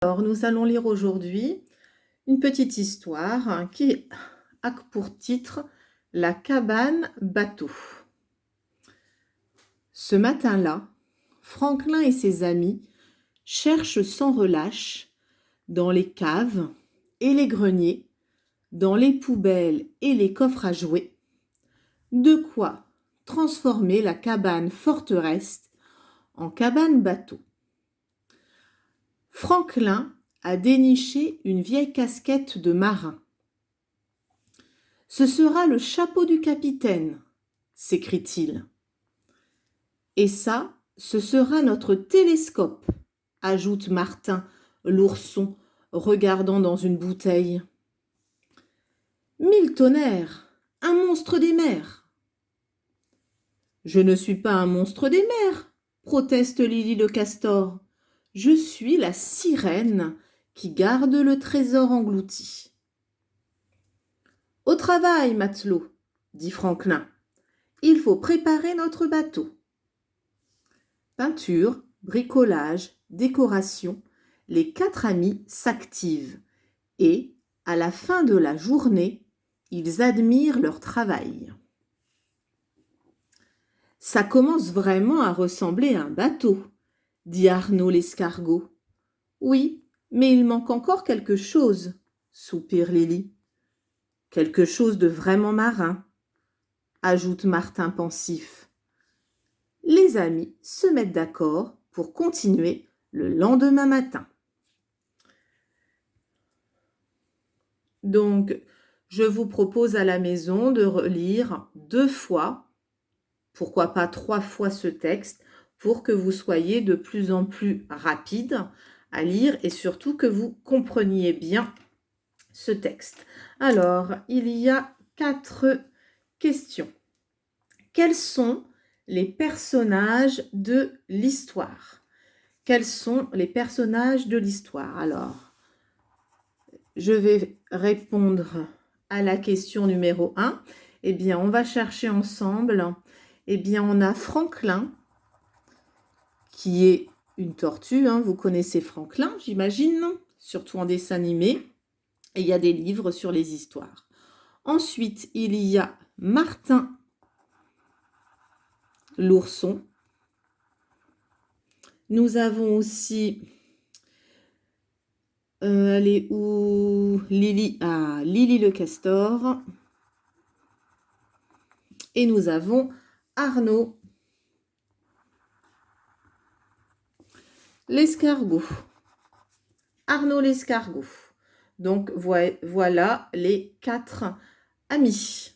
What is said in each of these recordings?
Alors, nous allons lire aujourd'hui une petite histoire qui a pour titre La cabane bateau. Ce matin-là, Franklin et ses amis cherchent sans relâche dans les caves et les greniers, dans les poubelles et les coffres à jouets, de quoi transformer la cabane forteresse en cabane bateau. Franklin a déniché une vieille casquette de marin. « Ce sera le chapeau du capitaine », s'écrie-t-il. « Et ça, ce sera notre télescope », ajoute Martin, l'ourson, regardant dans une bouteille. « Mille tonnerres, un monstre des mers !»« Je ne suis pas un monstre des mers », proteste Lily le castor. « Je suis la sirène qui garde le trésor englouti. »« Au travail, matelot !» dit Franklin. « Il faut préparer notre bateau. » Peinture, bricolage, décoration, les 4 amis s'activent et, à la fin de la journée, ils admirent leur travail. « Ça commence vraiment à ressembler à un bateau, » dit Arnaud l'escargot. « Oui, mais il manque encore quelque chose, » soupire Lily. « Quelque chose de vraiment marin, » ajoute Martin pensif. Les amis se mettent d'accord pour continuer le lendemain matin. Donc, je vous propose à la maison de relire 2 fois, pourquoi pas 3 fois ce texte, pour que vous soyez de plus en plus rapide à lire et surtout que vous compreniez bien ce texte. Alors, il y a 4 questions. Quels sont les personnages de l'histoire? Quels sont les personnages de l'histoire? Alors, je vais répondre à la question numéro 1. Eh bien, on va chercher ensemble. Eh bien, on a Franklin, qui est une tortue. Vous connaissez Franklin, j'imagine, surtout en dessin animé. Et il y a des livres sur les histoires. Ensuite, il y a Martin, l'ourson. Nous avons aussi Lily le castor. Et nous avons Arnaud l'escargot. Arnaud l'escargot. Donc voilà les 4 amis,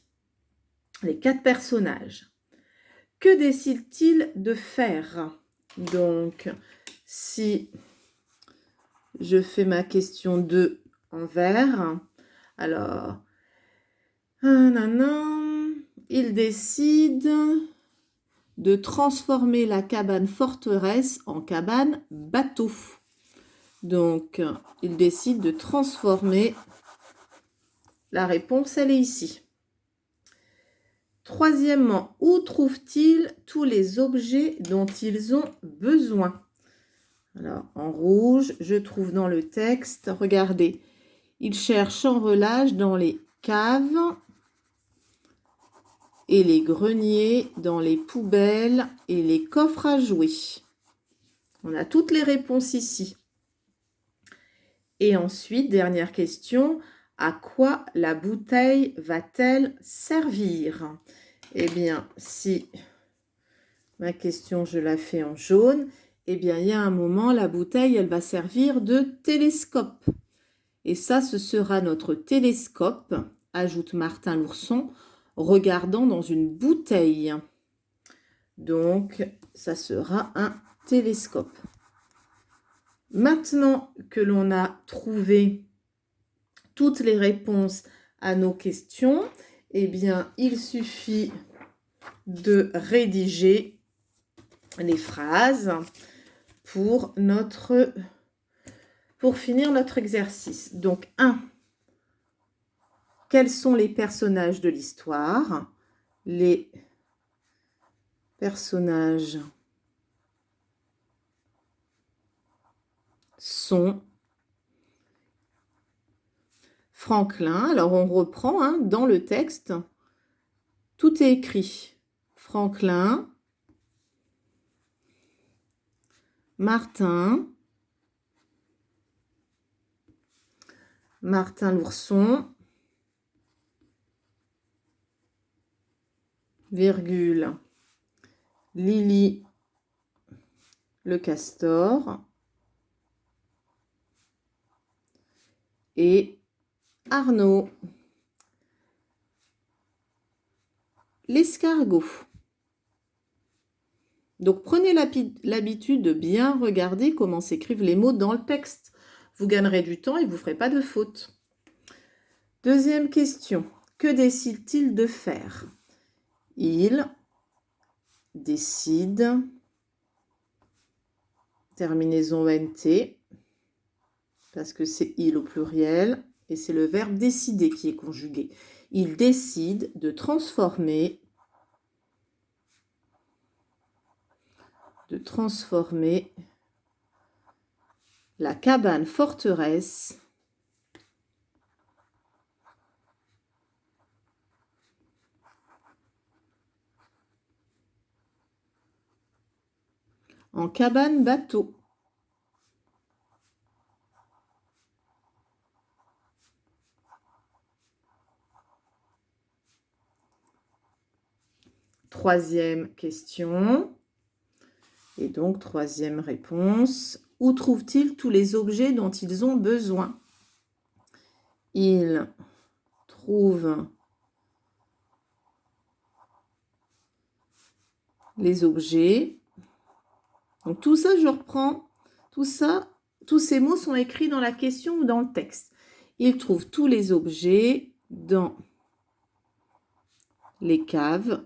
les 4 personnages. Que décide-t-il de faire? Donc, si je fais ma question 2 en vert, alors, il décide de transformer la cabane forteresse en cabane bateau. Donc, il décide de transformer. La réponse, elle est ici. Troisièmement, où trouve-t-il tous les objets dont ils ont besoin? Alors, en rouge, je trouve dans le texte, regardez, il cherche sans relâche dans les caves et les greniers, dans les poubelles et les coffres à jouets. On a toutes les réponses ici. Et ensuite, dernière question, à quoi la bouteille va-t-elle servir? Eh bien, si ma question, je la fais en jaune, eh bien, il y a un moment, la bouteille, elle va servir de télescope. Et ça, ce sera notre télescope, ajoute Martin l'ourson, regardant dans une bouteille. Donc, ça sera un télescope. Maintenant que l'on a trouvé toutes les réponses à nos questions, eh bien, il suffit de rédiger les phrases pour finir notre exercice. Donc, 1. Quels sont les personnages de l'histoire? Les personnages sont Franklin, alors on reprend hein, dans le texte, tout est écrit. Franklin, Martin, Martin l'ourson, virgule, Lily le castor et Arnaud l'escargot. Donc, prenez l'habitude de bien regarder comment s'écrivent les mots dans le texte. Vous gagnerez du temps et vous ne ferez pas de fautes. Deuxième question. Que décide-t-il de faire? Il décide, terminaison NT, parce que c'est il au pluriel, et c'est le verbe décider qui est conjugué. Il décide de transformer la cabane forteresse en cabane bateau. Troisième question. Et donc, troisième réponse. Où trouvent-ils tous les objets dont ils ont besoin? Ils trouvent les objets. Donc, tout ça, je reprends. Tout ça, tous ces mots sont écrits dans la question ou dans le texte. Ils trouvent tous les objets dans les caves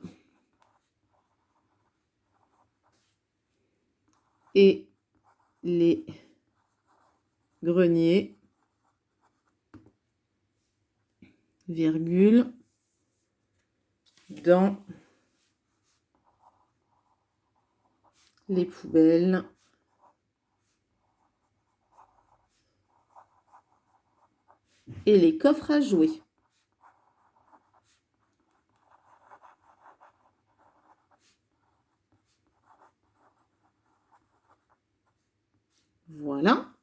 et les greniers, virgule, dans les poubelles et les coffres à jouets. Voilà.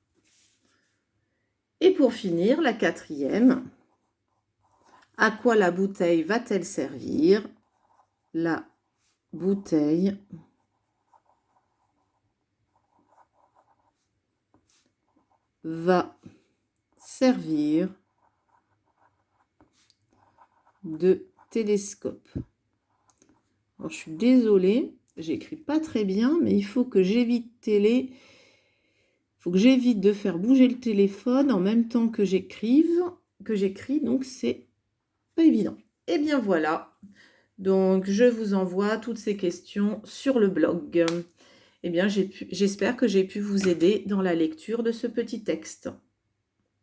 Et pour finir, la quatrième. À quoi la bouteille va-t-elle servir? La bouteille va servir de télescope. Alors, je suis désolée, j'écris pas très bien, mais il faut que j'évite de faire bouger le téléphone en même temps que j'écris, donc c'est pas évident. Et bien voilà, donc je vous envoie toutes ces questions sur le blog. Eh bien, j'espère que j'ai pu vous aider dans la lecture de ce petit texte.